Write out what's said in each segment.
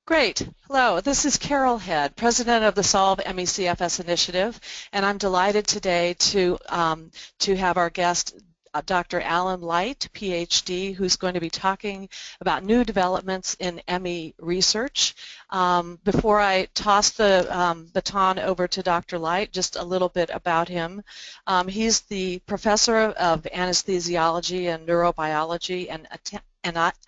Great. Hello, this is Carol Head, President of the Solve ME-CFS Initiative, and I'm delighted today to have our guest, Dr. Alan Light, PhD, who's going to be talking about new developments in ME research. Before I toss the baton over to Dr. Light, just a little bit about him. He's the Professor of Anesthesiology and Neurobiology and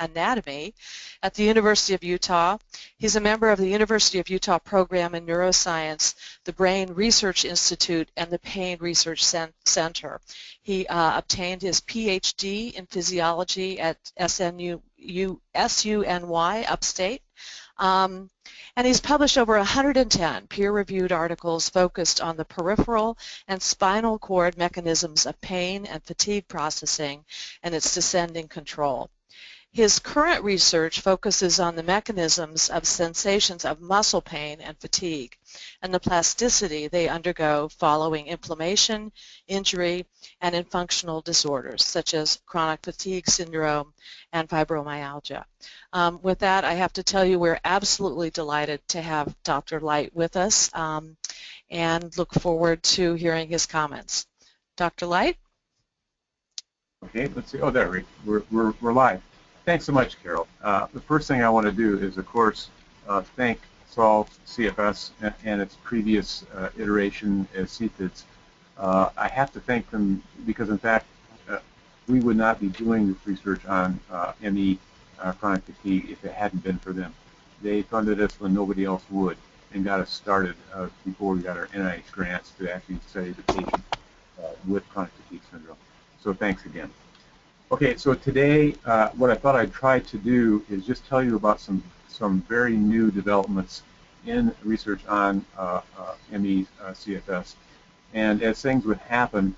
Anatomy at the University of Utah. He's a member of the University of Utah program in neuroscience, the Brain Research Institute, and the Pain Research Center. He obtained his PhD in physiology at SUNY Upstate. And he's published over 110 peer-reviewed articles focused on the peripheral and spinal cord mechanisms of pain and fatigue processing and its descending control. His current research focuses on the mechanisms of sensations of muscle pain and fatigue and the plasticity they undergo following inflammation, injury, and in functional disorders such as chronic fatigue syndrome and fibromyalgia. With that, I have to tell you we're absolutely delighted to have Dr. Light with us and look forward to hearing his comments. Dr. Light? Okay, let's see. Oh, there we're live. Thanks so much, Carol. The first thing I want to do is, of course, thank Solve CFS and its previous iteration as CFIDS. I have to thank them because, in fact, we would not be doing this research on ME chronic fatigue if it hadn't been for them. They funded us when nobody else would and got us started before we got our NIH grants to actually study the patient with chronic fatigue syndrome. So thanks again. Okay, so today what I thought I'd try to do is just tell you about some very new developments in research on ME-CFS. And as things would happen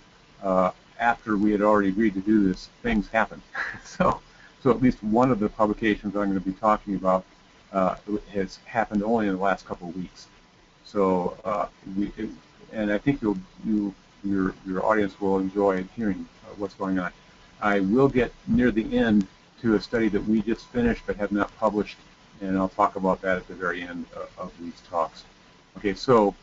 after we had already agreed to do this, things happened. so at least one of the publications I'm going to be talking about has happened only in the last couple of weeks. So and I think your audience will enjoy hearing what's going on. I will get near the end to a study that we just finished but have not published, and I'll talk about that at the very end of these talks. Okay, so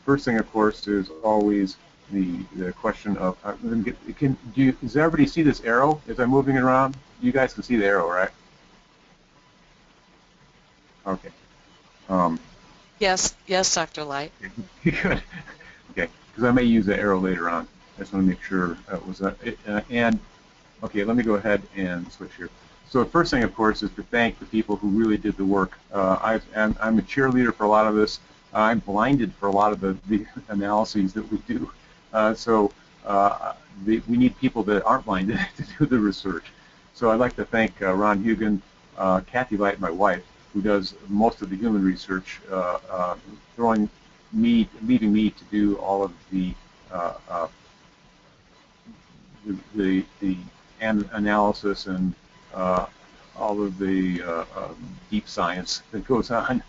first thing, of course, is always the question of, does everybody see this arrow as I'm moving it around? You guys can see the arrow, right? Okay. Yes, Dr. Light. Good. Okay, because I may use the arrow later on. I just want to make sure it was and okay, let me go ahead and switch here. So the first thing, of course, is to thank the people who really did the work. I'm a cheerleader for a lot of this. I'm blinded for a lot of the analyses that we do. We need people that aren't blinded to do the research. So I'd like to thank Ron Hugan, Kathy Light, my wife, who does most of the human research, leaving me to do all of the analysis and all of the deep science that goes on.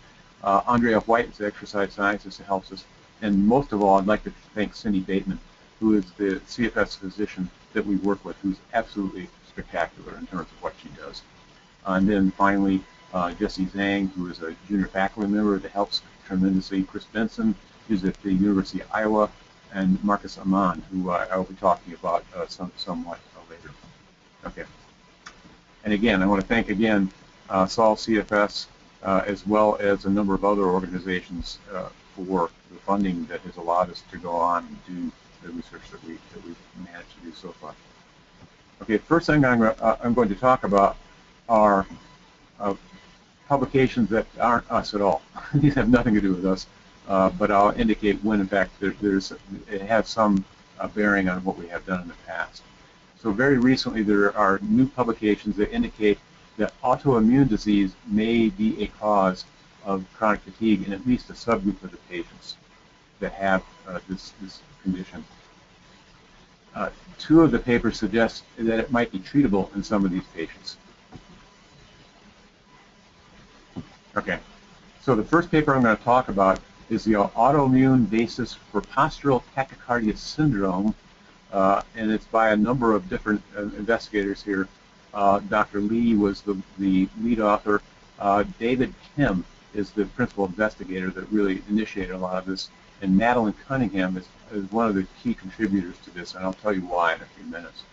Andrea White is the exercise scientist who helps us. And most of all, I'd like to thank Cindy Bateman, who is the CFS physician that we work with, who's absolutely spectacular in terms of what she does. And then finally, Jesse Zhang, who is a junior faculty member that helps tremendously. Chris Benson, who's at the University of Iowa, and Marcus Aman, who I will be talking about somewhat later. Okay. And again, I want to thank again Solve CFS as well as a number of other organizations for the funding that has allowed us to go on and do the research that we've managed to do so far. Okay, first thing I'm going to talk about are publications that aren't us at all. These have nothing to do with us, but I'll indicate when, in fact, it has some bearing on what we have done in the past. So very recently, there are new publications that indicate that autoimmune disease may be a cause of chronic fatigue in at least a subgroup of the patients that have this condition. Two of the papers suggest that it might be treatable in some of these patients. Okay, so the first paper I'm going to talk about is the autoimmune basis for postural tachycardia syndrome, and it's by a number of different investigators here. Dr. Lee was the lead author. David Kim is the principal investigator that really initiated a lot of this, and Madeline Cunningham is one of the key contributors to this, and I'll tell you why in a few minutes.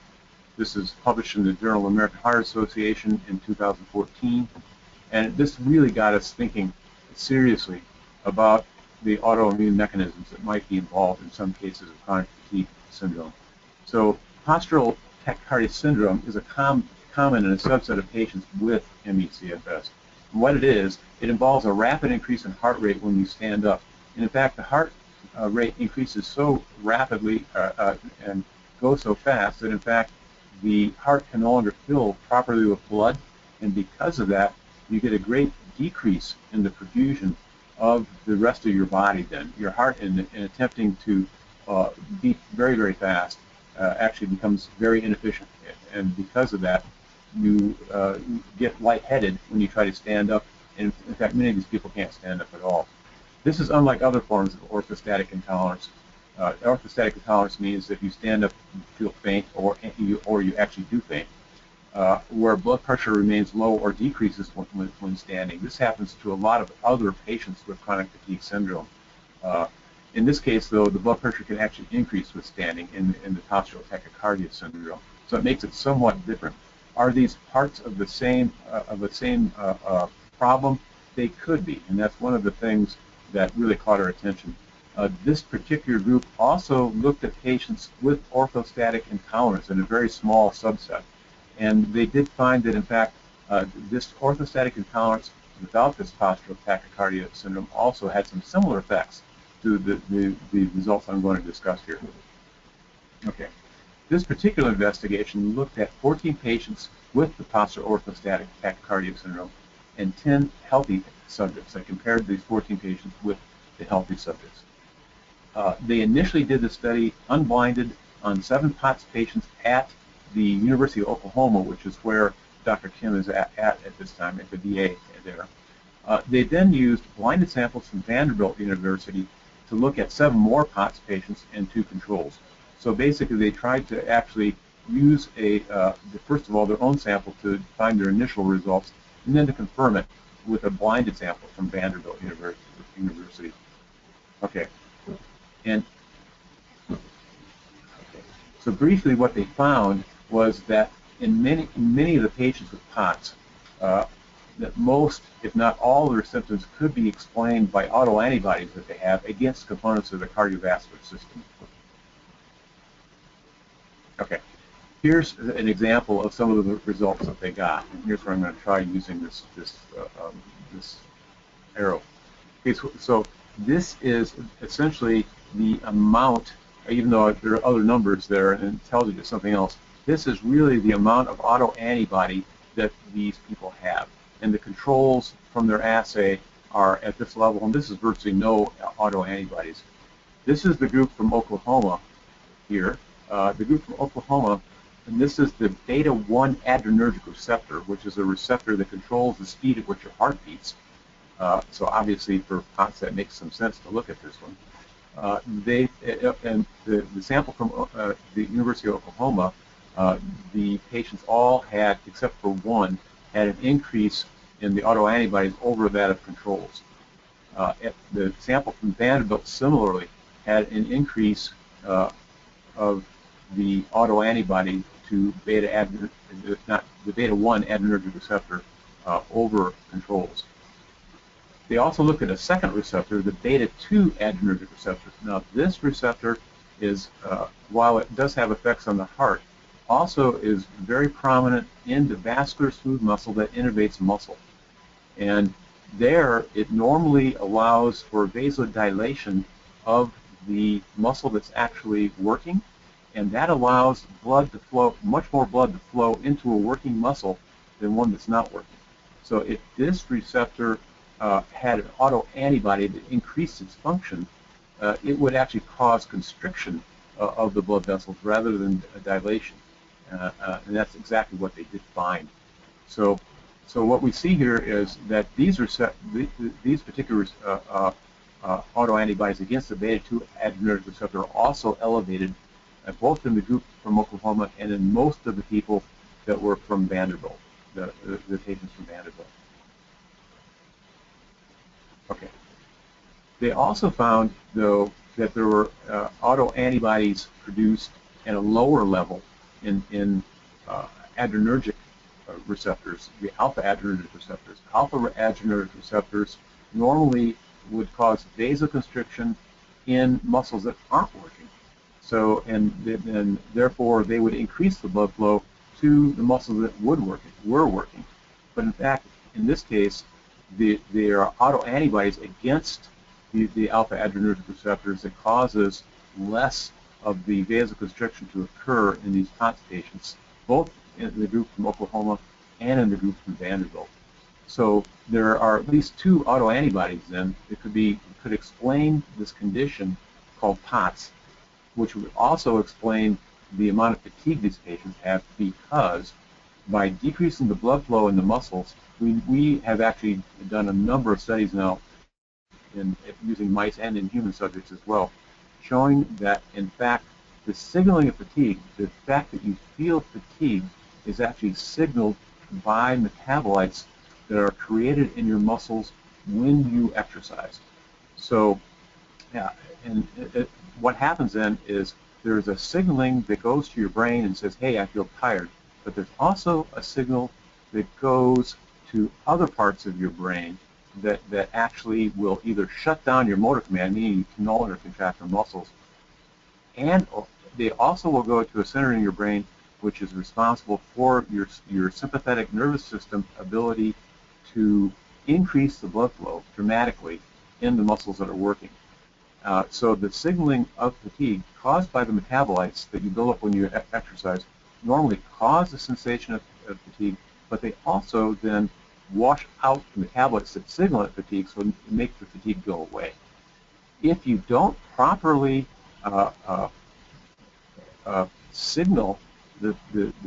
This is published in the Journal of the American Heart Association in 2014, and this really got us thinking seriously about the autoimmune mechanisms that might be involved in some cases of chronic fatigue syndrome. So postural tachycardia syndrome is a common in a subset of patients with ME/CFS. And what it is, it involves a rapid increase in heart rate when you stand up. And in fact, the heart rate increases so rapidly and goes so fast that in fact the heart can no longer fill properly with blood, and because of that you get a great decrease in the perfusion of the rest of your body. Then your heart, in attempting to beat very, very fast, actually becomes very inefficient, and because of that you get lightheaded when you try to stand up, and in fact many of these people can't stand up at all. This is unlike other forms of orthostatic intolerance. Orthostatic intolerance means that if you stand up you feel faint, or you actually do faint, where blood pressure remains low or decreases when standing. This happens to a lot of other patients with chronic fatigue syndrome. In this case, though, the blood pressure can actually increase with standing in the postural tachycardia syndrome. So it makes it somewhat different. Are these parts of the same problem? They could be, and that's one of the things that really caught our attention. This particular group also looked at patients with orthostatic intolerance in a very small subset, and they did find that in fact this orthostatic intolerance without this postural tachycardia syndrome also had some similar effects to the results I'm going to discuss here. Okay. This particular investigation looked at 14 patients with the postural orthostatic tachycardia syndrome and 10 healthy subjects. I compared these 14 patients with the healthy subjects. They initially did the study unblinded on 7 POTS patients at the University of Oklahoma, which is where Dr. Kim is at this time, at the VA there. They then used blinded samples from Vanderbilt University to look at 7 more POTS patients and 2 controls. So basically they tried to actually use first of all, their own sample to find their initial results, and then to confirm it with a blinded sample from Vanderbilt University. Okay. So briefly what they found was that in many of the patients with POTS, that most, if not all, of their symptoms could be explained by autoantibodies that they have against components of the cardiovascular system. Okay, here's an example of some of the results that they got. And here's where I'm going to try using this arrow. Okay, so this is essentially the amount, even though there are other numbers there and it tells you something else, this is really the amount of autoantibody that these people have. And the controls from their assay are at this level, and this is virtually no autoantibodies. This is the group from Oklahoma here. The group from Oklahoma, and this is the beta-1 adrenergic receptor, which is a receptor that controls the speed at which your heart beats. So obviously for POTS that makes some sense to look at this one. And the sample from the University of Oklahoma, the patients all had, except for one, had an increase in the autoantibodies over that of controls. The sample from Vanderbilt similarly had an increase of the autoantibody to the beta-1 adrenergic receptor over controls. They also looked at a second receptor, the beta-2 adrenergic receptor. Now this receptor is, while it does have effects on the heart, also is very prominent in the vascular smooth muscle that innervates muscle. And there it normally allows for vasodilation of the muscle that's actually working, and that allows blood to flow, much more blood to flow into a working muscle than one that's not working. So if this receptor had an autoantibody that increased its function, it would actually cause constriction of the blood vessels rather than dilation. And that's exactly what they did find. So what we see here is that these particular autoantibodies against the beta-2 adrenergic receptor are also elevated, both in the group from Oklahoma and in most of the people that were from Vanderbilt, the patients from Vanderbilt. They also found, though, that there were autoantibodies produced at a lower level in adrenergic receptors, the alpha adrenergic receptors. Alpha adrenergic receptors normally would cause vasoconstriction in muscles that aren't working. So, and therefore they would increase the blood flow to the muscles that were working. But in fact, in this case, there are autoantibodies against the alpha adrenergic receptors that causes less of the vasoconstriction to occur in these POTS patients, both in the group from Oklahoma and in the group from Vanderbilt. So there are at least two autoantibodies then that could explain this condition called POTS, which would also explain the amount of fatigue these patients have, because by decreasing the blood flow in the muscles, we have actually done a number of studies now using mice and in human subjects as well, showing that in fact the signaling of fatigue, the fact that you feel fatigue, is actually signaled by metabolites that are created in your muscles when you exercise. So, yeah, and what happens then is there's a signaling that goes to your brain and says, hey, I feel tired. But there's also a signal that goes to other parts of your brain that actually will either shut down your motor command, meaning you can no longer contract your muscles, and they also will go to a center in your brain which is responsible for your sympathetic nervous system ability to increase the blood flow dramatically in the muscles that are working. So the signaling of fatigue caused by the metabolites that you build up when you exercise normally cause the sensation of fatigue, but they also then wash out the metabolites that signal fatigue, so make the fatigue go away. If you don't properly signal the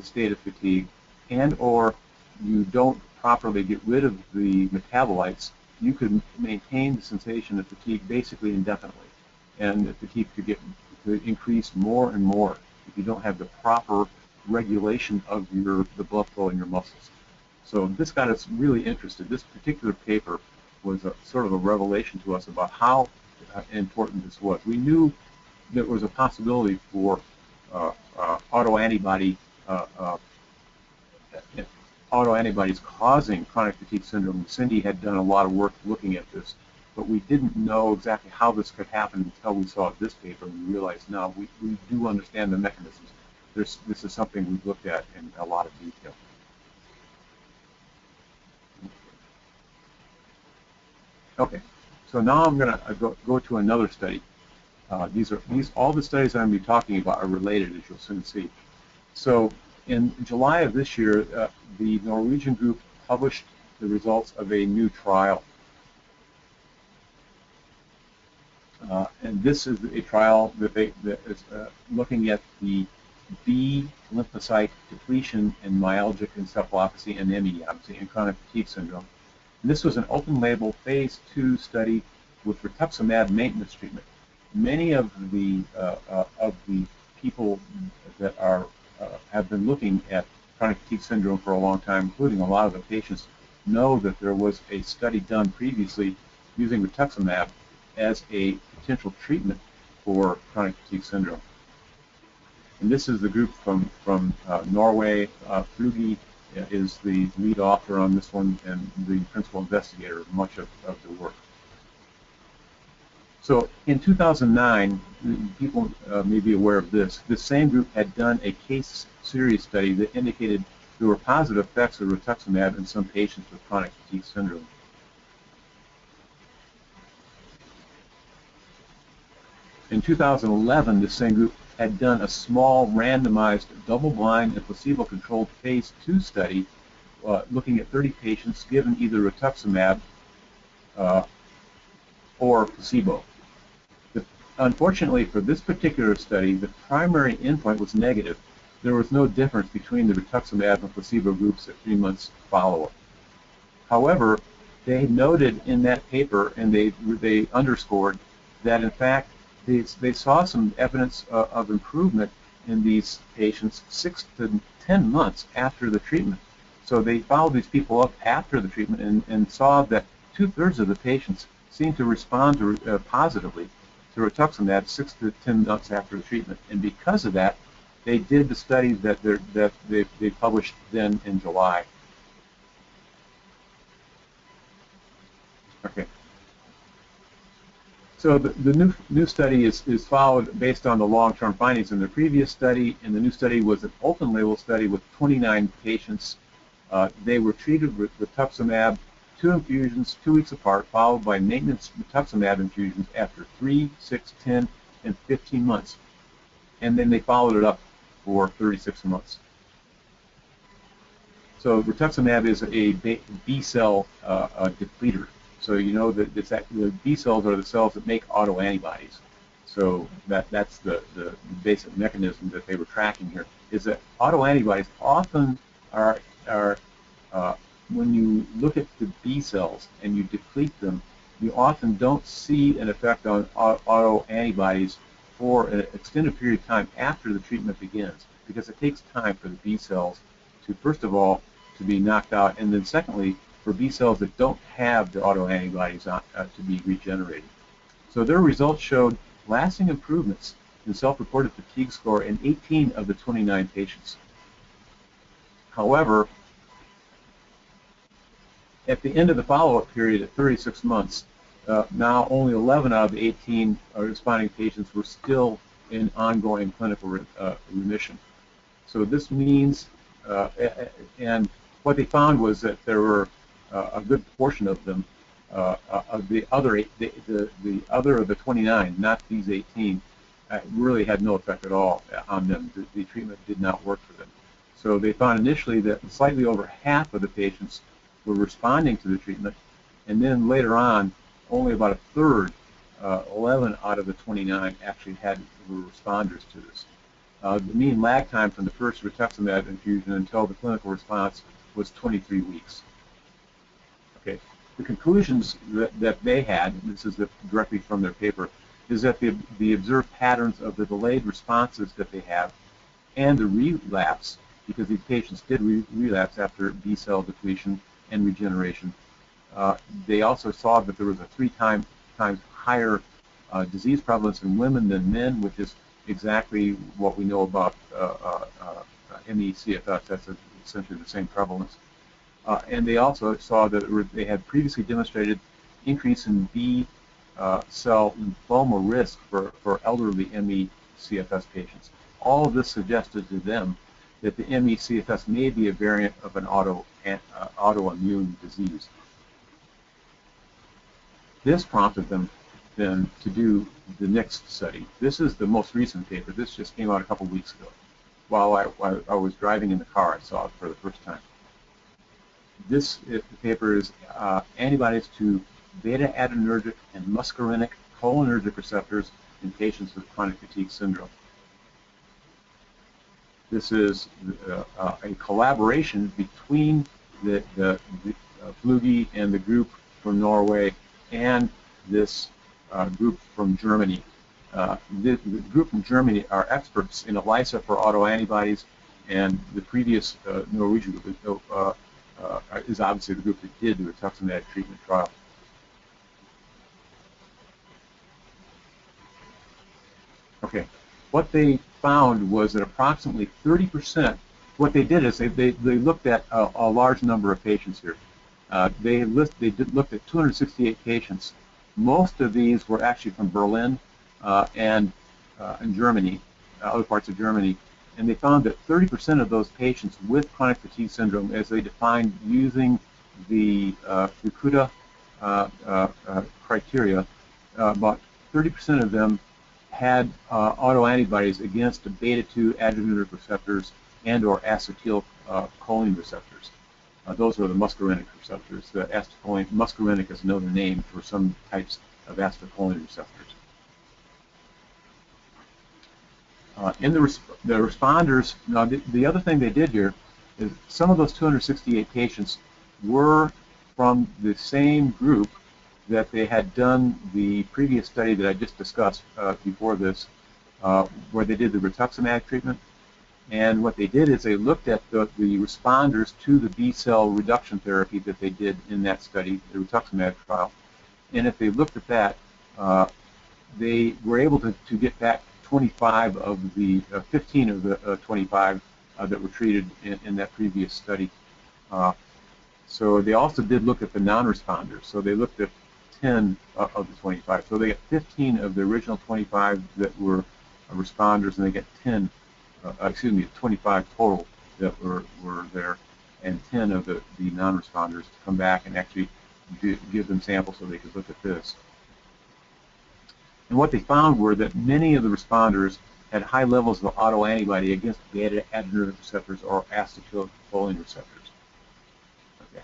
state of fatigue, and or you don't properly get rid of the metabolites, you could maintain the sensation of fatigue basically indefinitely, and the fatigue could increase more and more if you don't have the proper regulation of the blood flow in your muscles. So this got us really interested. This particular paper was sort of a revelation to us about how important this was. We knew there was a possibility for autoantibodies causing chronic fatigue syndrome. Cindy had done a lot of work looking at this, but we didn't know exactly how this could happen until we saw this paper, and we realized now we do understand the mechanisms. This is something we've looked at in a lot of detail. Okay, so now I'm going to go to another study. All the studies I'm going to be talking about are related, as you'll soon see. So in July of this year, the Norwegian group published the results of a new trial. And this is a trial that is looking at the B lymphocyte depletion in myalgic encephalopathy and hemiopathy and chronic fatigue syndrome. And this was an open-label phase 2 study with rituximab maintenance treatment. Many of the people that have been looking at chronic fatigue syndrome for a long time, including a lot of the patients, know that there was a study done previously using rituximab as a potential treatment for chronic fatigue syndrome. And this is the group from Norway. Flugi is the lead author on this one and the principal investigator of much of the work. So in 2009, people may be aware of this, same group had done a case series study that indicated there were positive effects of rituximab in some patients with chronic fatigue syndrome. In 2011, the same group had done a small randomized double-blind and placebo-controlled phase 2 study looking at 30 patients given either rituximab or placebo. Unfortunately, for this particular study, the primary endpoint was negative. There was no difference between the rituximab and placebo groups at 3 months follow-up. However, they noted in that paper, and they underscored that in fact they saw some evidence of improvement in these patients 6 to 10 months after the treatment. So they followed these people up after the treatment and saw that 2/3 of the patients seemed to respond to, positively to rituximab 6 to 10 months after the treatment. And because of that, they did the study that they published then in July. Okay. So the new study is followed based on the long-term findings in the previous study, and the new study was an open-label study with 29 patients. They were treated with rituximab, 2 infusions 2 weeks apart, followed by maintenance rituximab infusions after 3, 6, 10, and 15 months. And then they followed it up for 36 months. So rituximab is a B-cell depleter. So you know that the B cells are the cells that make autoantibodies. So that's the basic mechanism that they were tracking here, is that autoantibodies often are when you look at the B cells and you deplete them, you often don't see an effect on autoantibodies for an extended period of time after the treatment begins, because it takes time for the B cells to, first of all, to be knocked out, and then secondly, for B cells that don't have the autoantibodies to be regenerated. So their results showed lasting improvements in self-reported fatigue score in 18 of the 29 patients. However, at the end of the follow-up period at 36 months, now only 11 out of the 18 responding patients were still in ongoing clinical remission. So this means, and what they found was that there were a good portion of them, of the other of the 29, not these 18, really had no effect at all on them. The treatment did not work for them. So they found initially that slightly over half of the patients were responding to the treatment, and then later on, only about a third, 11 out of the 29, actually were responders to this. The mean lag time from the first rituximab infusion until the clinical response was 23 weeks. Okay. The conclusions that they had, and this is directly from their paper, is that the observed patterns of the delayed responses that they have and the relapse, because these patients did relapse after B-cell depletion and regeneration, they also saw that there was a 3 times higher disease prevalence in women than men, which is exactly what we know about ME/CFS. That's essentially the same prevalence. And they also saw that they had previously demonstrated increase in B-cell lymphoma risk for elderly ME/CFS patients. All of this suggested to them that the ME/CFS may be a variant of an autoimmune disease. This prompted them then to do the next study. This is the most recent paper. This just came out a couple weeks ago. While I was driving in the car, I saw it for the first time. This paper is antibodies to beta-adrenergic and muscarinic cholinergic receptors in patients with chronic fatigue syndrome. This is a collaboration between the Flugi and the group from Norway and this group from Germany. The group from Germany are experts in ELISA for autoantibodies, and the previous Norwegian group is obviously the group that did the rituximab treatment trial. Okay, what they found was that approximately 30%, what they did is they looked at a large number of patients here. They looked at 268 patients. Most of these were actually from Berlin and in Germany, other parts of Germany, and they found that 30% of those patients with chronic fatigue syndrome, as they defined using the Fukuda criteria, about 30% of them had autoantibodies against the beta-2 adrenergic receptors and or acetylcholine receptors. Those are the muscarinic receptors. The acetylcholine, muscarinic is another name for some types of acetylcholine receptors. In the responders, now the other thing they did here is some of those 268 patients were from the same group that they had done the previous study that I just discussed before this, where they did the rituximab treatment. And what they did is they looked at the responders to the B-cell reduction therapy that they did in that study, the rituximab trial, And if they looked at that, they were able to get back 25 of the 15 of the 25 that were treated in that previous study. So they also did look at the non-responders. So they looked at 10 of the 25. So they got 15 of the original 25 that were responders, and they got 25 total that were there, and 10 of the non-responders to come back and actually give them samples so they could look at this. And what they found were that many of the responders had high levels of autoantibody against beta-adrenergic receptors or acetylcholine receptors. Okay.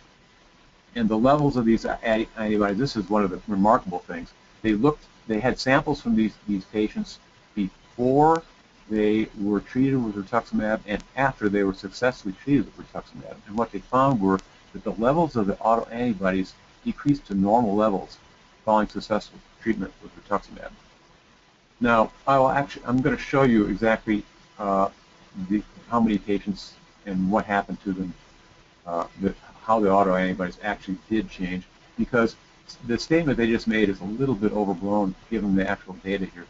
And the levels of these antibodies, this is one of the remarkable things. They had samples from these patients before they were treated with rituximab and after they were successfully treated with rituximab. And what they found were that the levels of the autoantibodies decreased to normal levels following successful treatment with rituximab. Now, I'm going to show you exactly how many patients and what happened to them, how the autoantibodies actually did change, because the statement they just made is a little bit overblown given the actual data here.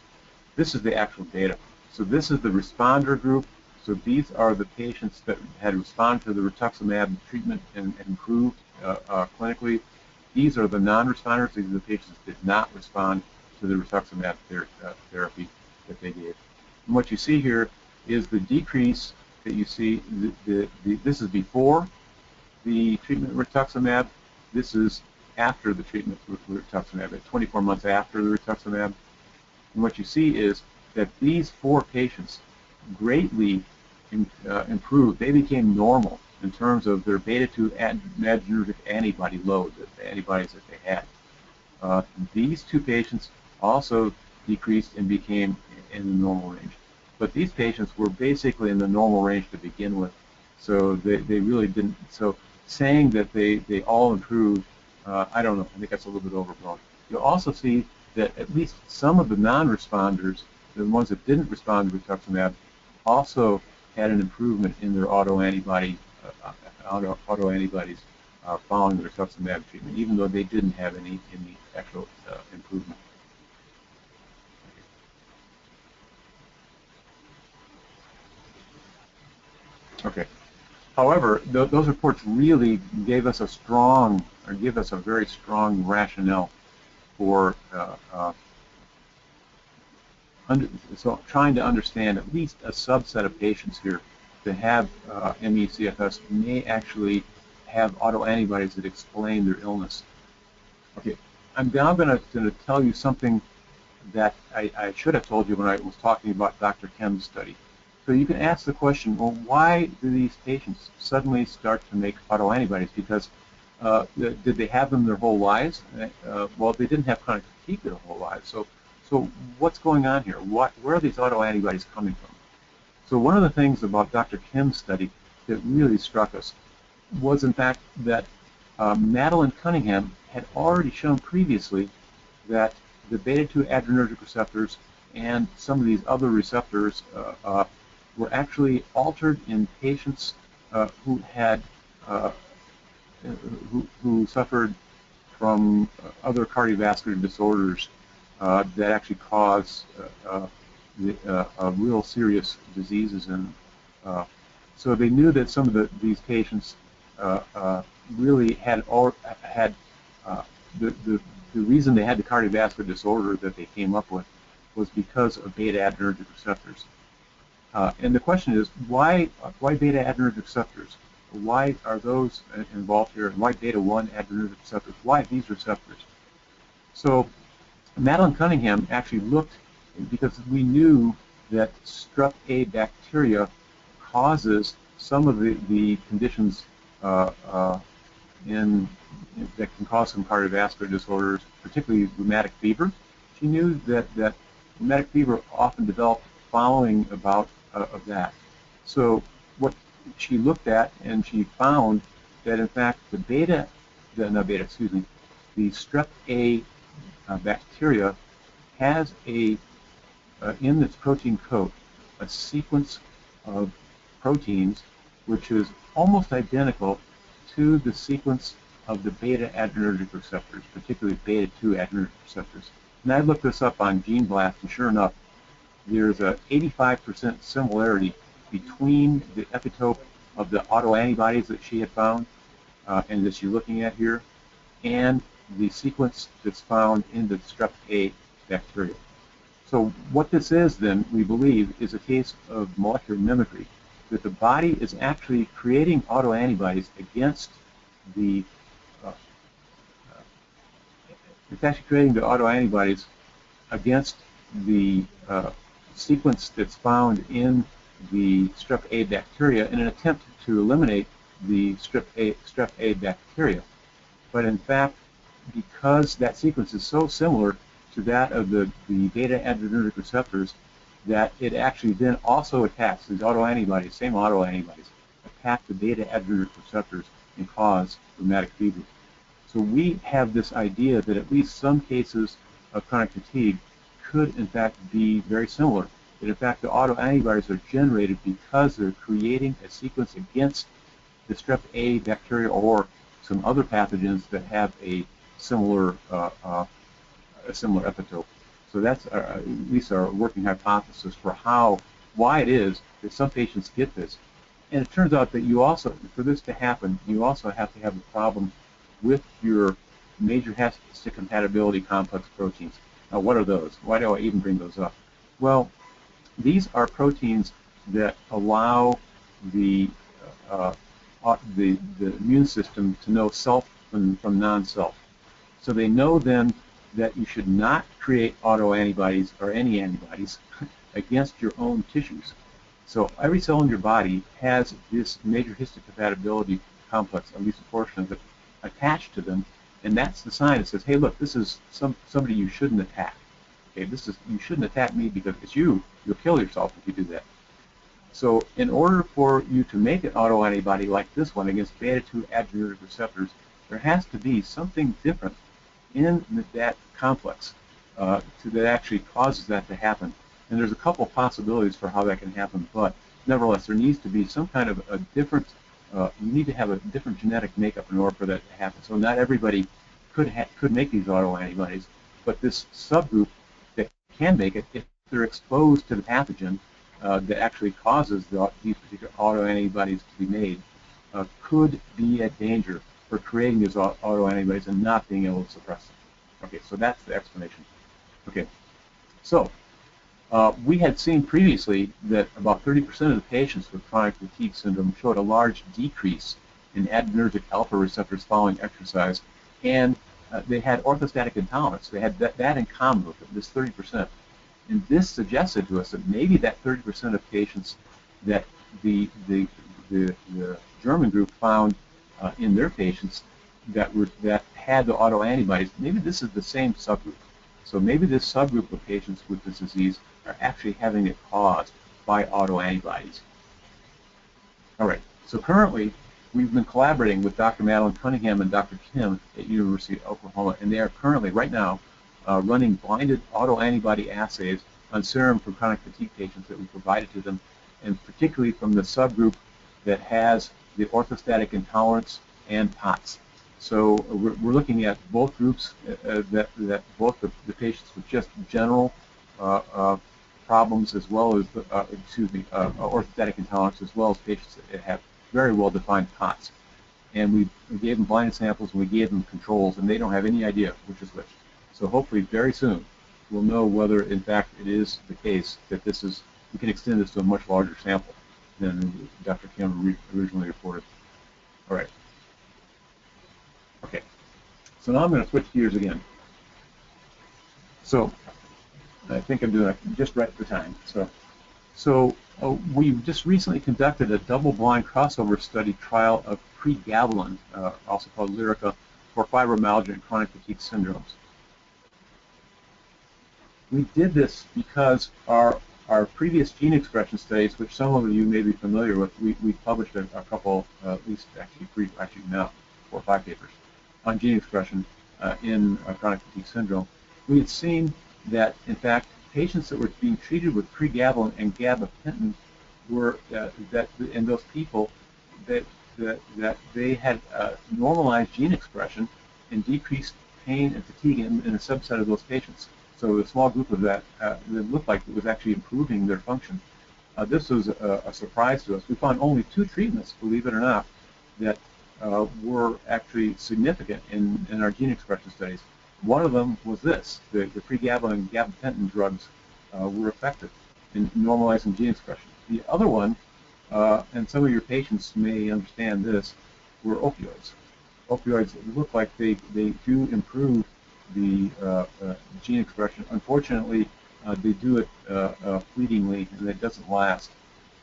This is the actual data. So this is the responder group. So these are the patients that had responded to the rituximab treatment and improved clinically. These are the non-responders. These are the patients that did not respond to the rituximab therapy that they gave. And what you see here is the decrease that you see. This is before the treatment with rituximab. This is after the treatment with rituximab, at 24 months after the rituximab. And what you see is that these 4 patients greatly improved. They became normal in terms of their beta-2 adrenergic antibody load, the antibodies that they had. These 2 patients also decreased and became in the normal range. But these patients were basically in the normal range to begin with, so they really didn't. So saying that they all improved, I don't know. I think that's a little bit overblown. You'll also see that at least some of the non-responders, the ones that didn't respond to rituximab, also had an improvement in their autoantibodies following the rituximab treatment, even though they didn't have any actual improvement. Okay. However, those reports really gave us a very strong rationale for trying to understand at least a subset of patients here that have ME/CFS may actually have autoantibodies that explain their illness. Okay, I'm now going to tell you something that I should have told you when I was talking about Dr. Kim's study. So you can ask the question, well, why do these patients suddenly start to make autoantibodies? Because did they have them their whole lives? Well, they didn't have chronic fatigue their whole lives. So what's going on here? Where are these autoantibodies coming from? So one of the things about Dr. Kim's study that really struck us was, in fact, that Madeline Cunningham had already shown previously that the beta-2 adrenergic receptors and some of these other receptors were actually altered in patients who had who suffered from other cardiovascular disorders that actually cause real serious diseases. And so they knew that some of these patients really had the reason they had the cardiovascular disorder that they came up with was because of beta-adrenergic receptors. And the question is, why beta-adrenergic receptors? Why are those involved here? And why beta-1 adrenergic receptors? Why these receptors? So Madeline Cunningham actually looked, because we knew that strep A bacteria causes some of the conditions that can cause some cardiovascular disorders, particularly rheumatic fever. She knew that rheumatic fever often developed following a bout of that. So what she looked at, and she found that in fact the strep A bacteria has in its protein coat a sequence of proteins which is almost identical to the sequence of the beta adrenergic receptors, particularly beta 2 adrenergic receptors. And I looked this up on Gene Blast, and sure enough, there's a 85% similarity between the epitope of the autoantibodies that she had found, and that you're looking at here, and the sequence that's found in the strep A bacteria. So what this is then, we believe, is a case of molecular mimicry, that the body is actually creating autoantibodies against the, it's actually creating the autoantibodies against the sequence that's found in the strep A bacteria in an attempt to eliminate the strep A bacteria. But in fact, because that sequence is so similar to that of the beta adrenergic receptors, that it actually then also attacks these autoantibodies, same autoantibodies, attack the beta adrenergic receptors and cause rheumatic fever. So we have this idea that at least some cases of chronic fatigue could in fact be very similar. That in fact the autoantibodies are generated because they're creating a sequence against the strep A bacteria or some other pathogens that have a similar epitope. So that's at least our working hypothesis for why it is that some patients get this. And it turns out that you also, for this to happen, you also have to have a problem with your major histocompatibility complex proteins. Now, what are those? Why do I even bring those up? Well, these are proteins that allow the immune system to know self from non-self. So they know then that you should not create autoantibodies or any antibodies against your own tissues. So every cell in your body has this major histocompatibility complex, at least a portion of it, attached to them, and that's the sign that says, hey, look, this is somebody you shouldn't attack. Okay, you shouldn't attack me because it's you. You'll kill yourself if you do that. So in order for you to make an autoantibody like this one against beta 2 adrenergic receptors, there has to be something different in that complex that actually causes that to happen. And there's a couple of possibilities for how that can happen, but nevertheless, there needs to be some kind of a different, you need to have a different genetic makeup in order for that to happen. So not everybody could make these autoantibodies, but this subgroup that can make it, if they're exposed to the pathogen that actually causes these particular autoantibodies to be made, could be at danger for creating these autoantibodies and not being able to suppress them. Okay, so that's the explanation. Okay, so we had seen previously that about 30% of the patients with chronic fatigue syndrome showed a large decrease in adrenergic alpha receptors following exercise, and they had orthostatic intolerance. They had that in common with it, this 30%. And this suggested to us that maybe that 30% of patients that the German group found in their patients that had the autoantibodies, maybe this is the same subgroup. So maybe this subgroup of patients with this disease are actually having it caused by autoantibodies. All right, so currently we've been collaborating with Dr. Madeline Cunningham and Dr. Kim at University of Oklahoma, and they are currently, right now, running blinded autoantibody assays on serum for chronic fatigue patients that we provided to them, and particularly from the subgroup that has the orthostatic intolerance and POTS. So we're looking at both groups, that both the patients with just general problems as well as, orthostatic intolerance, as well as patients that have very well-defined POTS. And we gave them blinded samples and we gave them controls, and they don't have any idea which is which. So hopefully very soon we'll know whether in fact it is the case that this is, we can extend this to a much larger sample than Dr. Kim originally reported. All right. Okay. So now I'm going to switch gears again. So I think I'm doing it just right for time. So we've just recently conducted a double-blind crossover study trial of pregabalin, also called Lyrica, for fibromyalgia and chronic fatigue syndromes. We did this because our previous gene expression studies, which some of you may be familiar with, we published a couple, at least actually 4 or 5 papers on gene expression in chronic fatigue syndrome. We had seen that, in fact, patients that were being treated with pregabalin and gabapentin were, in those people, that that they had normalized gene expression and decreased pain and fatigue in a subset of those patients. So a small group of that looked like it was actually improving their function. This was a surprise to us. We found only 2 treatments, believe it or not, that were actually significant in our gene expression studies. One of them was this. The pregabalin and gabapentin drugs were effective in normalizing gene expression. The other one, and some of your patients may understand this, were opioids. Opioids look like they do improve the gene expression. Unfortunately, they do it fleetingly, and it doesn't last.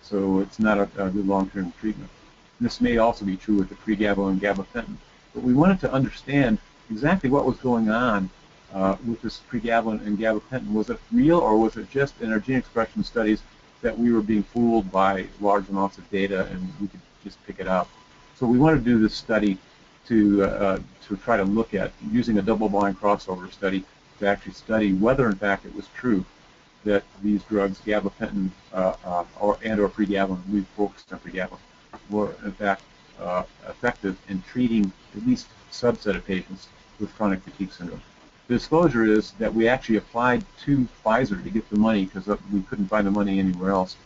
So it's not a good long-term treatment. And this may also be true with the pregabalin and gabapentin. But we wanted to understand exactly what was going on with this pregabalin and gabapentin. Was it real, or was it just in our gene expression studies that we were being fooled by large amounts of data and we could just pick it up? So we wanted to do this study to try to look at using a double-blind crossover study to actually study whether, in fact, it was true that these drugs, gabapentin or pregabalin, we focused on pregabalin, were in fact effective in treating at least a subset of patients with chronic fatigue syndrome. The disclosure is that we actually applied to Pfizer to get the money because we couldn't find the money anywhere else.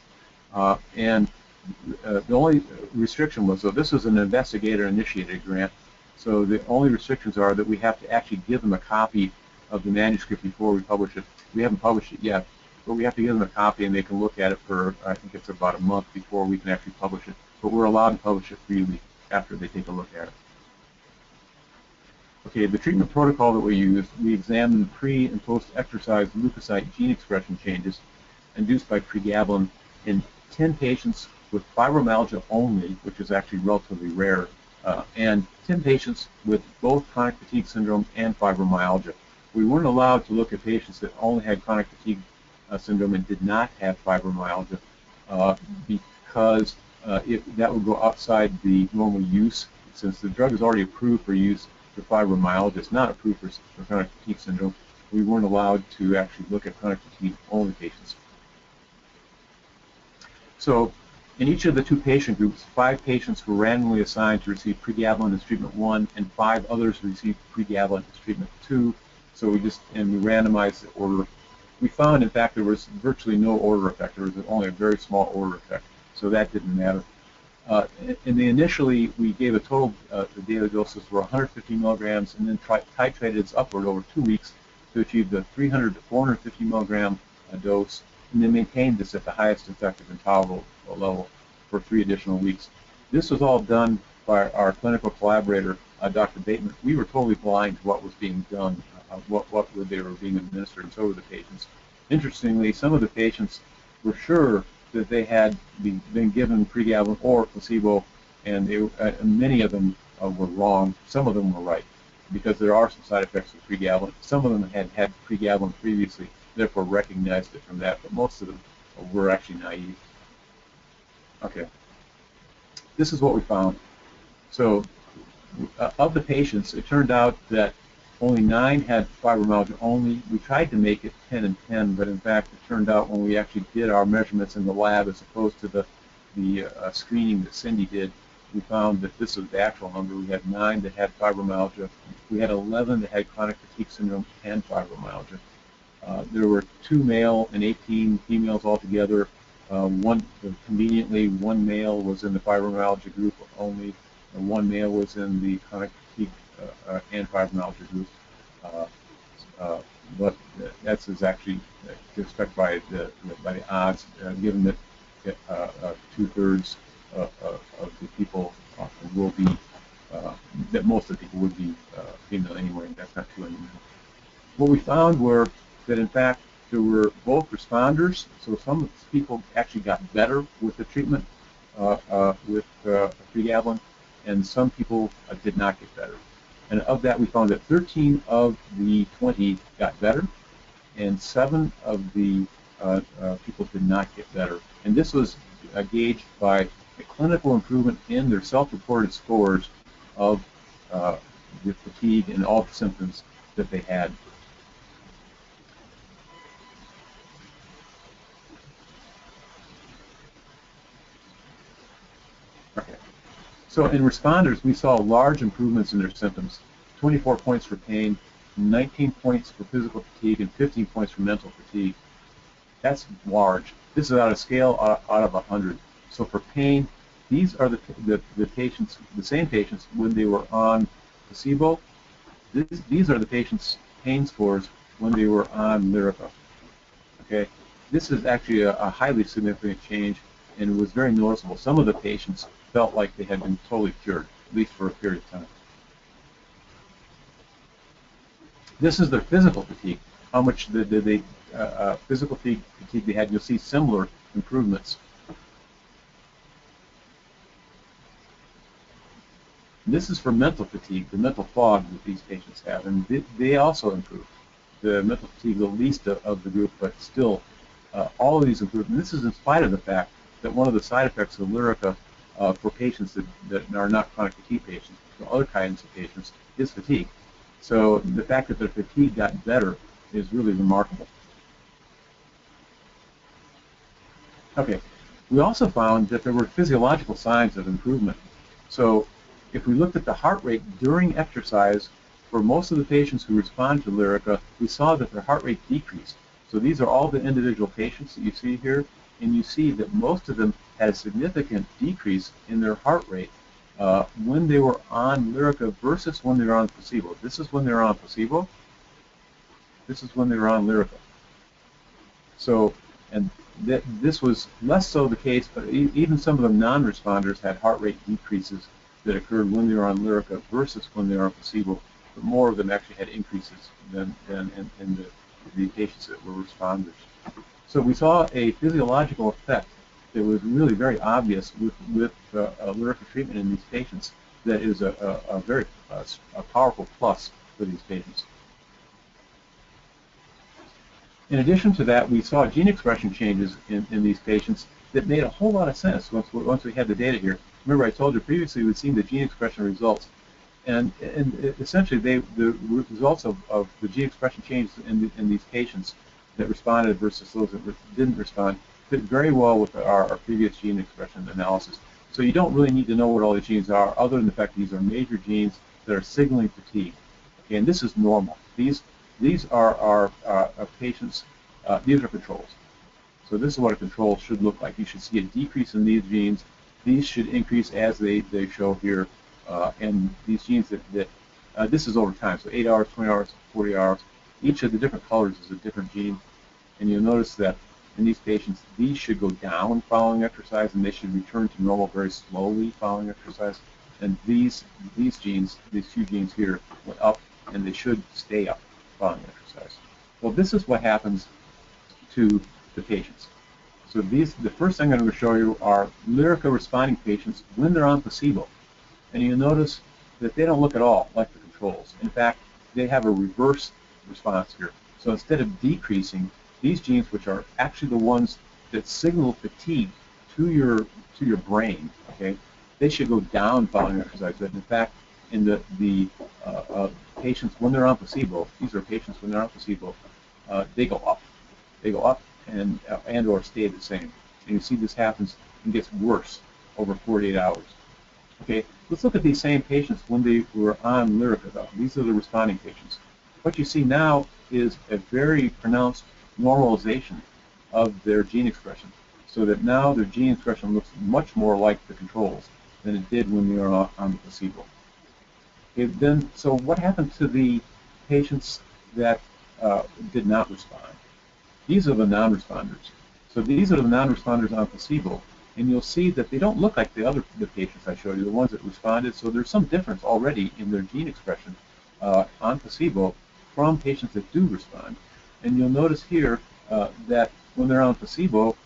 And the only restriction was, so this was an investigator-initiated grant, so the only restrictions are that we have to actually give them a copy of the manuscript before we publish it. We haven't published it yet, but we have to give them a copy and they can look at it for, I think it's about a month before we can actually publish it. But we're allowed to publish it freely after they take a look at it. Okay, the treatment protocol that we used, we examined pre- and post-exercise leukocyte gene expression changes induced by pregabalin in 10 patients with fibromyalgia only, which is actually relatively rare, and 10 patients with both chronic fatigue syndrome and fibromyalgia. We weren't allowed to look at patients that only had chronic fatigue syndrome and did not have fibromyalgia because that would go outside the normal use. Since the drug is already approved for use for fibromyalgia, it's not approved for chronic fatigue syndrome, we weren't allowed to actually look at chronic fatigue only patients. So in each of the 2 patient groups, 5 patients were randomly assigned to receive pregabalin as treatment 1 and 5 others received pregabalin as treatment 2. So we randomized the order. We found, in fact, there was virtually no order effect. There was only a very small order effect, so that didn't matter. Initially, we gave a total, the daily doses were 150 milligrams, and then titrated this upward over 2 weeks to achieve the 300 to 450 milligram dose, and then maintained this at the highest effective and tolerable level for 3 additional weeks. This was all done by our clinical collaborator, Dr. Bateman. We were totally blind to what was being done, what they were being administered, and so were the patients. Interestingly, some of the patients were sure that they had been given pregabalin or placebo, and many of them were wrong. Some of them were right, because there are some side effects of pregabalin. Some of them had had pregabalin previously, therefore recognized it from that, but most of them were actually naive. Okay, this is what we found. So of the patients, it turned out that only 9 had fibromyalgia only. We tried to make it 10 and 10, but in fact it turned out when we actually did our measurements in the lab as opposed to the screening that Cindy did, we found that this was the actual number. We had 9 that had fibromyalgia. We had 11 that had chronic fatigue syndrome and fibromyalgia. There were 2 male and 18 females altogether. Conveniently, 1 male was in the fibromyalgia group only, and 1 male was in the chronic fatigue and fibromyalgia group. But that's actually to expect by the odds, given that 2/3 of the people will be, that most of the people would be female anyway, and that's not too unusual. What we found were that in fact there were both responders, so some people actually got better with the treatment with pregabalin, and some people did not get better. And of that, we found that 13 of the 20 got better, and 7 of the people did not get better. And this was gauged by a clinical improvement in their self-reported scores of the fatigue and all the symptoms that they had. Okay. So in responders, we saw large improvements in their symptoms, 24 points for pain, 19 points for physical fatigue, and 15 points for mental fatigue. That's large. This is on a scale out of 100. So for pain, these are the patients, the same patients when they were on placebo. These are the patients' pain scores when they were on Lyrica. Okay, this is actually a highly significant change, and it was very noticeable. Some of the patients felt like they had been totally cured, at least for a period of time. This is their physical fatigue, how much the physical fatigue they had. You'll see similar improvements. This is for mental fatigue, the mental fog that these patients have, and they also improved. The mental fatigue, the least of the group, but still, all of these improved. And this is in spite of the fact that one of the side effects of Lyrica for patients that are not chronic fatigue patients, for other kinds of patients, is fatigue. So the fact that their fatigue got better is really remarkable. Okay, we also found that there were physiological signs of improvement. So if we looked at the heart rate during exercise, for most of the patients who respond to Lyrica, we saw that their heart rate decreased. So these are all the individual patients that you see here, and you see that most of them had a significant decrease in their heart rate when they were on Lyrica versus when they were on placebo. This is when they were on placebo. This is when they were on Lyrica. So, and this was less so the case, but even some of the non-responders had heart rate decreases that occurred when they were on Lyrica versus when they were on placebo. But more of them actually had increases than in the patients that were responders. So we saw a physiological effect that was really very obvious with Lyrica treatment in these patients. That is a very powerful plus for these patients. In addition to that, we saw gene expression changes in these patients that made a whole lot of sense once we had the data here. Remember, I told you previously we'd seen the gene expression results, and essentially the results of the gene expression changes in these patients that responded versus those that didn't respond fit very well with our previous gene expression analysis. So you don't really need to know what all the genes are, other than the fact that these are major genes that are signaling fatigue. Okay, and this is normal. These are our patients. These are controls. So this is what a control should look like. You should see a decrease in these genes. These should increase as they show here. And these genes this is over time. So 8 hours, 20 hours, 40 hours. Each of the different colors is a different gene. And you'll notice that in these patients, these should go down following exercise, and they should return to normal very slowly following exercise. And these genes, these two genes here, went up, and they should stay up following exercise. Well, this is what happens to the patients. So the first thing I'm going to show you are Lyrica responding patients when they're on placebo. And you'll notice that they don't look at all like the controls. In fact, they have a reverse response here. So instead of decreasing, these genes, which are actually the ones that signal fatigue to your brain, okay, they should go down following exercise. But in fact, in the patients when they're on placebo, these are patients when they're on placebo, they go up. They go up and or stay the same. And you see this happens and gets worse over 48 hours. Okay, let's look at these same patients when they were on Lyrica, though. These are the responding patients. What you see now is a very pronounced normalization of their gene expression, so that now their gene expression looks much more like the controls than it did when they were on the placebo. Okay, then, so what happened to the patients that did not respond? These are the non-responders. So these are the non-responders on placebo, and you'll see that they don't look like the patients I showed you, the ones that responded. So there's some difference already in their gene expression on placebo from patients that do respond. And you'll notice here that when they're on placebo,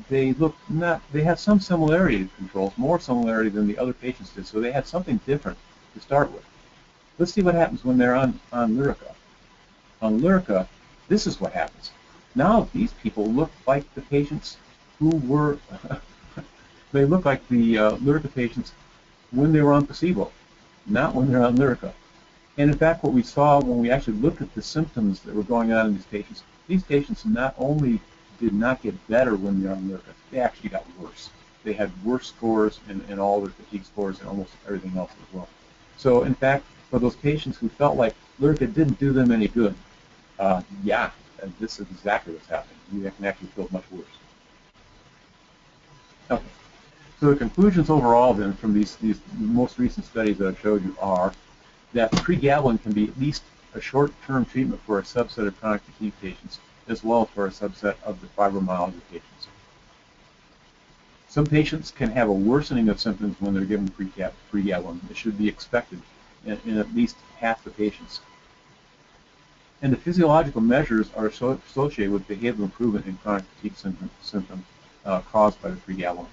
they have some similarity to controls, more similarity than the other patients did. So they had something different to start with. Let's see what happens when they're on Lyrica. On Lyrica, this is what happens. Now these people look like the patients who were, they look like the Lyrica patients when they were on placebo, not when they're on Lyrica. And in fact, what we saw when we actually looked at the symptoms that were going on in these patients not only did not get better when they're on Lyrica, they actually got worse. they had worse scores in all their fatigue scores and almost everything else as well. So in fact, for those patients who felt like Lyrica didn't do them any good, yeah, this is exactly what's happening. You can actually feel much worse. Okay. So the conclusions overall then from these most recent studies that I've showed you are that pregabalin can be at least a short-term treatment for a subset of chronic fatigue patients as well as for a subset of the fibromyalgia patients. Some patients can have a worsening of symptoms when they're given pregabalin. It should be expected in at least half the patients. And the physiological measures are associated with behavioral improvement in chronic fatigue symptoms caused by the pregabalin.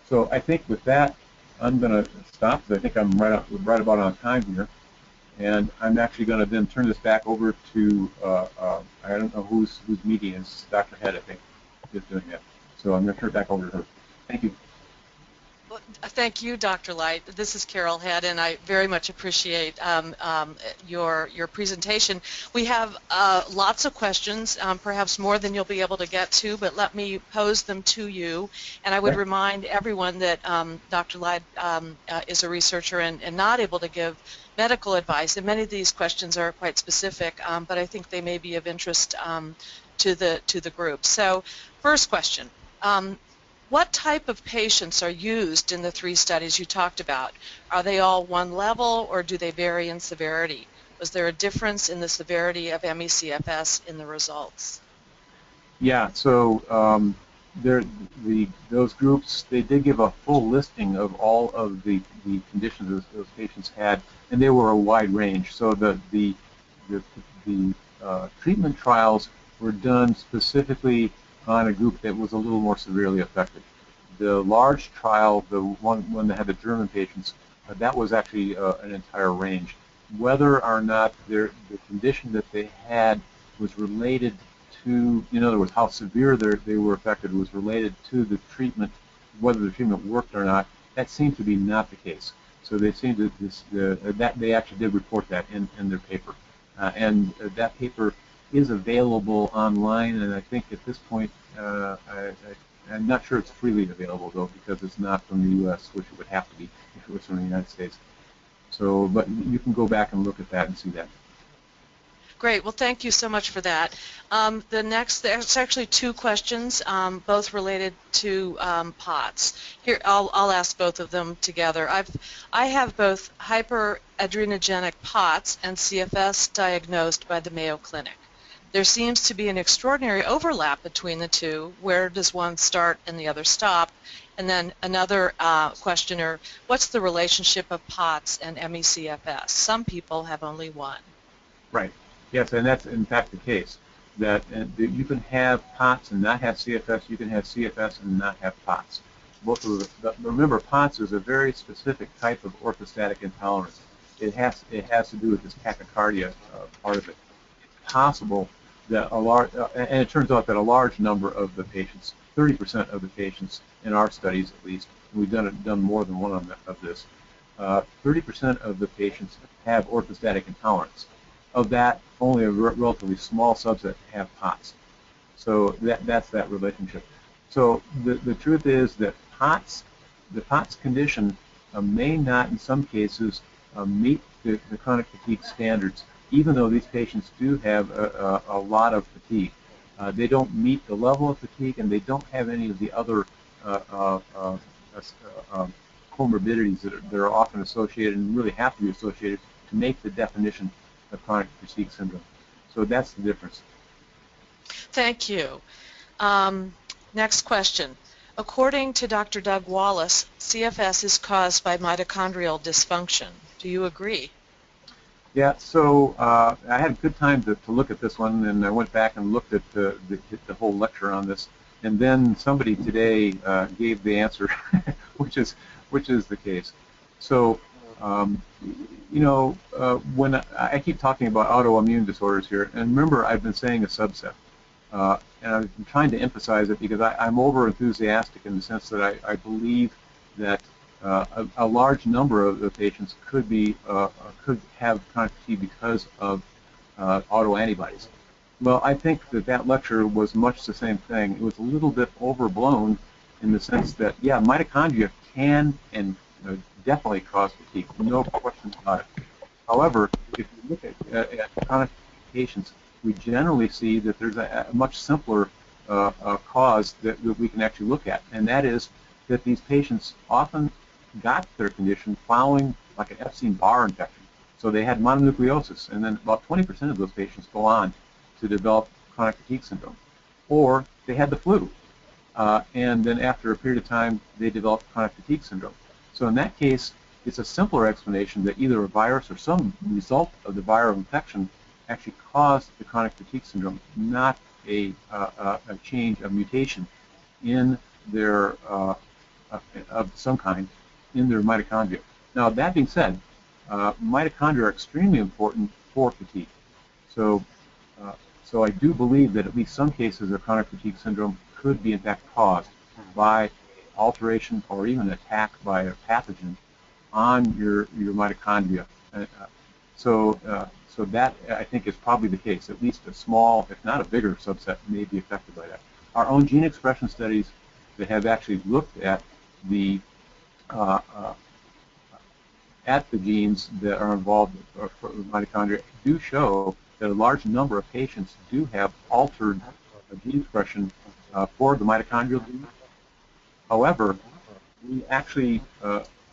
So I think with that, I'm going to stop because I think I'm right about on time here. And I'm actually going to then turn this back over to, I don't know whose meeting is, Dr. Head, I think, is doing that. So I'm going to turn it back over to her. Thank you. Well, thank you, Dr. Light. This is Carol Head, and I very much appreciate your presentation. We have lots of questions, perhaps more than you'll be able to get to, but let me pose them to you. And I would remind everyone that Dr. Light is a researcher and not able to give medical advice, and many of these questions are quite specific, but I think they may be of interest to the group. So, first question. What type of patients are used in the 3 studies you talked about? Are they all one level, or do they vary in severity? Was there a difference in the severity of ME/CFS in the results? Yeah, so those groups, they did give a full listing of all of the conditions those patients had, and they were a wide range. So the treatment trials were done specifically on a group that was a little more severely affected. The large trial, the one that had the German patients, that was actually an entire range. Whether or not the condition that they had was related to, in other words, how severe they were affected was related to the treatment, whether the treatment worked or not, that seemed to be not the case. So they seemed to, they actually did report that in their paper. And that paper is available online, and I think at this point, I'm not sure it's freely available though, because it's not from the U.S., which it would have to be if it was from the United States. So, but you can go back and look at that and see that. Great. Well, thank you so much for that. The next, there's actually 2 questions, both related to POTS. Here, I'll ask both of them together. I have both hyperadrenogenic POTS and CFS diagnosed by the Mayo Clinic. There seems to be an extraordinary overlap between the two. Where does one start and the other stop? And then another questioner, what's the relationship of POTS and ME/CFS? Some people have only one. Right. Yes, and that's in fact the case. That you can have POTS and not have CFS. You can have CFS and not have POTS. Both of remember, POTS is a very specific type of orthostatic intolerance. It has to do with this tachycardia part of it. It's possible that and it turns out that a large number of the patients, 30% of the patients in our studies at least, and we've done more than one of this, 30% of the patients have orthostatic intolerance. Of that, only a relatively small subset have POTS. So that's that relationship. So the truth is that the POTS condition may not, in some cases, meet the chronic fatigue standards, even though these patients do have a lot of fatigue. They don't meet the level of fatigue, and they don't have any of the other comorbidities that are often associated and really have to be associated to make the definition of chronic fatigue syndrome. So that's the difference. Thank you. Next question. According to Dr. Doug Wallace, CFS is caused by mitochondrial dysfunction. Do you agree? Yeah, so I had a good time to look at this one, and I went back and looked at the whole lecture on this, and then somebody today gave the answer, which is the case. So, you know, when I keep talking about autoimmune disorders here, and remember I've been saying a subset, and I've been trying to emphasize it because I'm over-enthusiastic in the sense that I believe that a large number of the patients could have chronic fatigue because of autoantibodies. Well, I think that lecture was much the same thing. It was a little bit overblown in the sense that, yeah, mitochondria can and definitely cause fatigue, no question about it. However, if you look at chronic patients, we generally see that there's a much simpler cause that we can actually look at, and that is that these patients often got their condition following like an Epstein-Barr infection. So they had mononucleosis, and then about 20% of those patients go on to develop chronic fatigue syndrome. Or they had the flu, and then after a period of time, they developed chronic fatigue syndrome. So in that case, it's a simpler explanation that either a virus or some result of the viral infection actually caused the chronic fatigue syndrome, not a change, a mutation in their of some kind in their mitochondria. Now, that being said, mitochondria are extremely important for fatigue. So, so I do believe that at least some cases of chronic fatigue syndrome could be in fact caused by alteration or even attack by a pathogen on your mitochondria. So that, I think, is probably the case. At least a small, if not a bigger subset may be affected by that. Our own gene expression studies that have actually looked at the genes that are involved with mitochondria do show that a large number of patients do have altered gene expression for the mitochondrial gene. However, we actually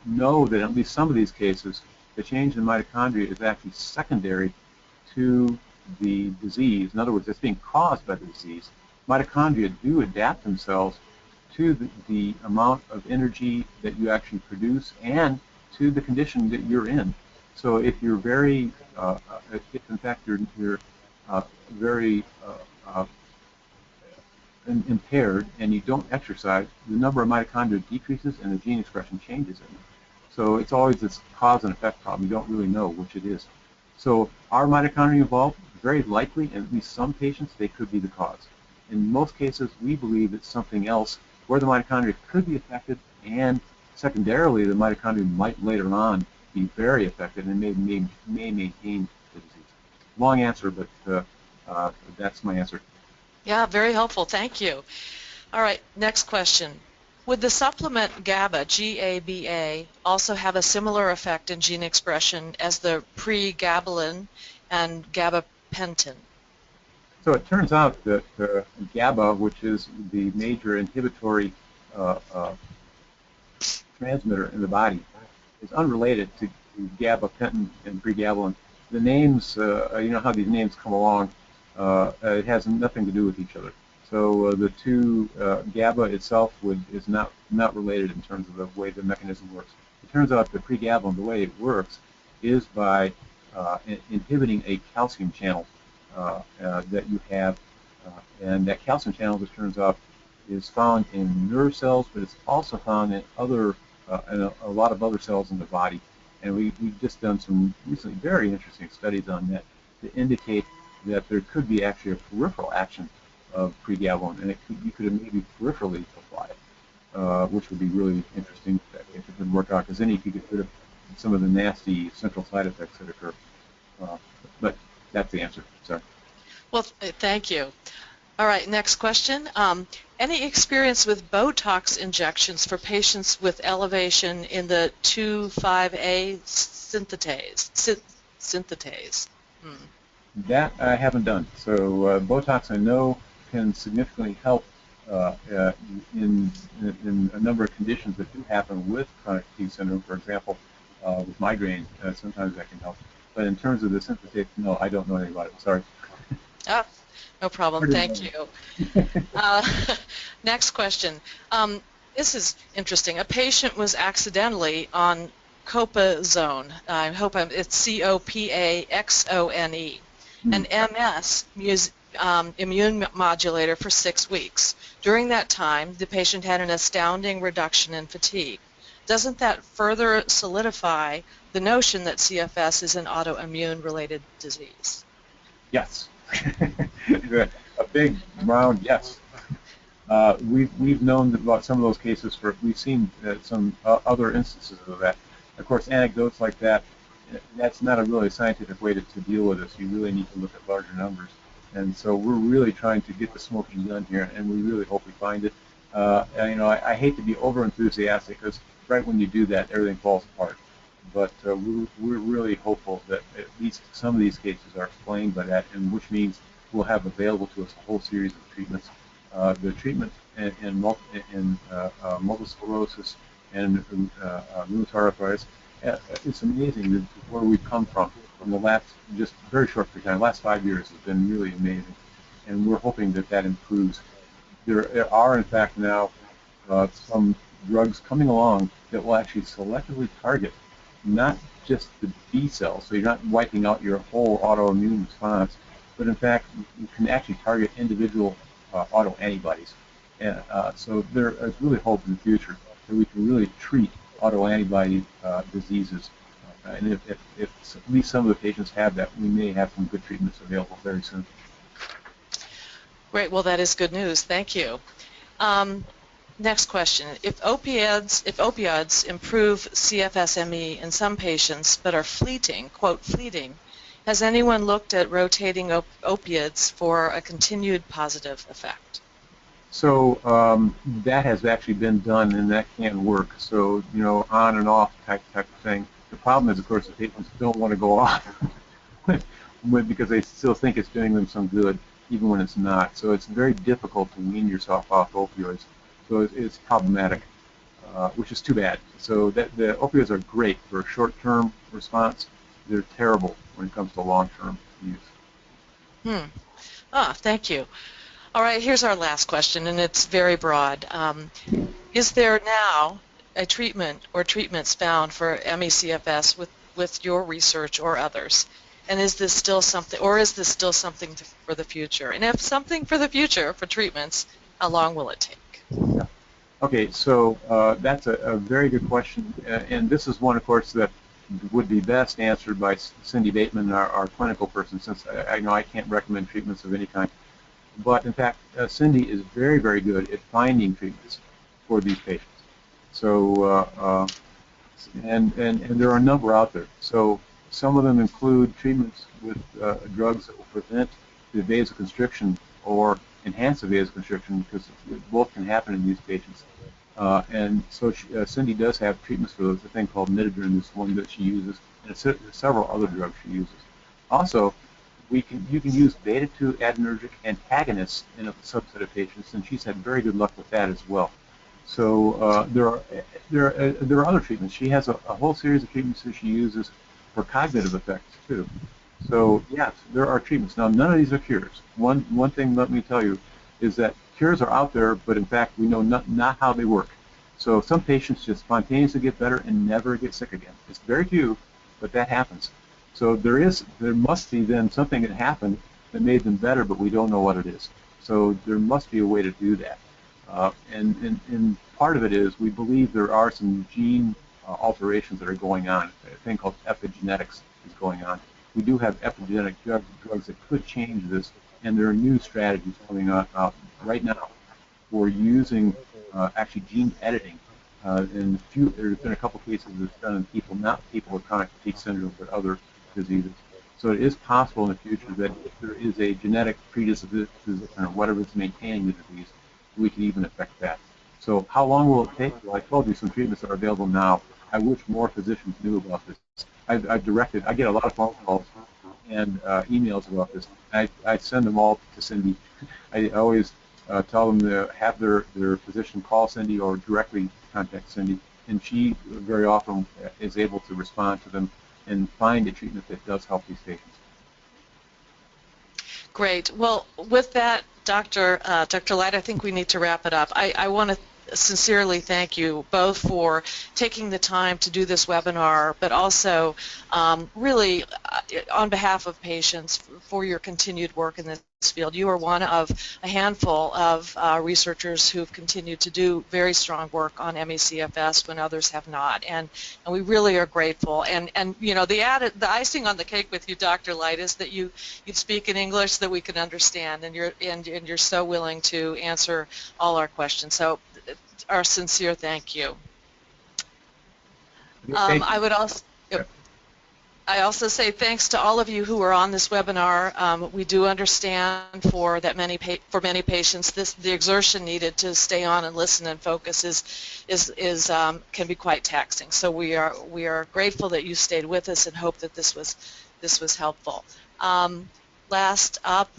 know that in at least some of these cases, the change in mitochondria is actually secondary to the disease. In other words, it's being caused by the disease. Mitochondria do adapt themselves to the amount of energy that you actually produce and to the condition that you're in. So if you're very, if in fact you're very impaired and you don't exercise, the number of mitochondria decreases and the gene expression changes in them. So it's always this cause and effect problem. You don't really know which it is. So are mitochondria involved? Very likely, in at least some patients, they could be the cause. In most cases, we believe it's something else where the mitochondria could be affected, and secondarily, the mitochondria might later on be very affected and may maintain the disease. Long answer, but that's my answer. Yeah, very helpful. Thank you. All right, next question. Would the supplement GABA, G-A-B-A, also have a similar effect in gene expression as the pregabalin and gabapentin? So it turns out that GABA, which is the major inhibitory transmitter in the body, is unrelated to gabapentin and pregabalin. The names, you know how these names come along, it has nothing to do with each other. So the two, GABA itself is not related in terms of the way the mechanism works. It turns out the pregabalin, the way it works, is by inhibiting a calcium channel that you have, and that calcium channel, it turns out, is found in nerve cells, but it's also found in other, in a lot of other cells in the body. And we've just done some recently very interesting studies on that to indicate that there could be actually a peripheral action of pregabalin, and you could maybe peripherally apply it, which would be really interesting if it could work out, because then you could get rid of some of the nasty central side effects that occur. But that's the answer. Sorry. Well, thank you. All right, next question. Any experience with Botox injections for patients with elevation in the 2,5-A synthetase? That I haven't done. So Botox, I know, can significantly help in a number of conditions that do happen with chronic fatigue syndrome. For example, with migraine, sometimes that can help. But in terms of the synthetase, no, I don't know anything about it. Sorry. Oh, no problem. Thank you. Next question. This is interesting. A patient was accidentally on copazone. I hope it's C-O-P-A-X-O-N-E, an MS immune modulator for 6 weeks. During that time, the patient had an astounding reduction in fatigue. Doesn't that further solidify the notion that CFS is an autoimmune-related disease? Yes. A big round yes. We've known about some of those cases. We've seen some other instances of that. Of course, anecdotes like that, that's not a really scientific way to deal with this. You really need to look at larger numbers. And so we're really trying to get the smoking gun here, and we really hope we find it. I hate to be over enthusiastic because right when you do that, everything falls apart. But we're really hopeful that at least some of these cases are explained by that, and which means we'll have available to us a whole series of treatments. The treatment in multiple sclerosis and rheumatoid arthritis, it's amazing where we've come from the last just very short period of time. The last 5 years has been really amazing, and we're hoping that that improves. There are, in fact, now some drugs coming along that will actually selectively target not just the B cells, so you're not wiping out your whole autoimmune response, but in fact, you can actually target individual autoantibodies. And so there is really hope in the future that we can really treat autoantibody diseases. And if at least some of the patients have that, we may have some good treatments available very soon. Great. Well, that is good news. Thank you. Next question. If opioids improve CFS-ME in some patients but are fleeting, quote, fleeting, has anyone looked at rotating opioids for a continued positive effect? So that has actually been done, and that can work. So, on and off type of thing. The problem is, of course, the patients don't want to go off because they still think it's doing them some good, even when it's not. So it's very difficult to wean yourself off opioids. So it's problematic, which is too bad. So the opioids are great for a short-term response. They're terrible when it comes to long-term use. Thank you. All right, here's our last question, and it's very broad. Is there now a treatment or treatments found for ME/CFS with your research or others? And is this still something for the future? And if something for the future for treatments, how long will it take? Yeah. Okay, so that's a very good question, and this is one, of course, that would be best answered by Cindy Bateman, our clinical person, since I know I can't recommend treatments of any kind. But in fact, Cindy is very, very good at finding treatments for these patients. So, and there are a number out there. So some of them include treatments with drugs that will prevent the vasoconstriction or enhance the vasoconstriction, because both can happen in these patients. And so Cindy does have treatments for those. A thing called Midodrine is one that she uses, and several other drugs she uses. Also, you can use beta-2 adrenergic antagonists in a subset of patients, and she's had very good luck with that as well. So there are other treatments. She has a whole series of treatments that she uses for cognitive effects too. So yes, there are treatments. Now, none of these are cures. One thing, let me tell you, is that cures are out there, but in fact we know not how they work. So some patients just spontaneously get better and never get sick again. It's very few, but that happens. So there must be then something that happened that made them better, but we don't know what it is. So there must be a way to do that. And part of it is we believe there are some gene alterations that are going on. A thing called epigenetics is going on. We do have epigenetic drugs that could change this, and there are new strategies coming out right now for using actually gene editing. And there's been a couple cases that's done in people, not people with chronic fatigue syndrome, but other diseases. So it is possible in the future that if there is a genetic predisposition or whatever is maintaining the disease, we can even affect that. So how long will it take? Well, I told you some treatments are available now. I wish more physicians knew about this. I get a lot of phone calls and emails about this. I send them all to Cindy. I always tell them to have their physician call Cindy or directly contact Cindy, and she very often is able to respond to them and find a treatment that does help these patients. Great. Well, with that, Dr. Light, I think we need to wrap it up. I want to sincerely thank you both for taking the time to do this webinar, but also really on behalf of patients for your continued work in this field. You are one of a handful of researchers who have continued to do very strong work on ME/CFS when others have not, and we really are grateful. And the icing on the cake with you, Dr. Light, is that you speak in English that we can understand, and you're so willing to answer all our questions. So our sincere thank you. Thank you. I would also. I also say thanks to all of you who are on this webinar. We do understand for many patients the exertion needed to stay on and listen and focus can be quite taxing. So we are grateful that you stayed with us and hope that this was helpful. Last up,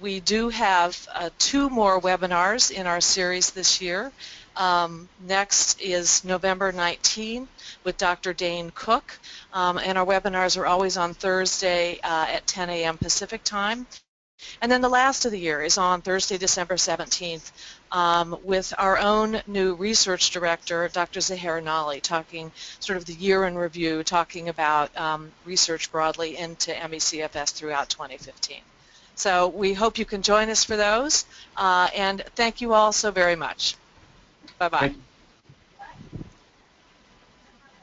we do have 2 more webinars in our series this year. Next is November 19 with Dr. Dane Cook, and our webinars are always on Thursday at 10 a.m. Pacific time. And then the last of the year is on Thursday, December 17th, with our own new research director, Dr. Zahir Nali, talking sort of the year in review, talking about research broadly into ME/CFS throughout 2015. So we hope you can join us for those, and thank you all so very much. Bye-bye.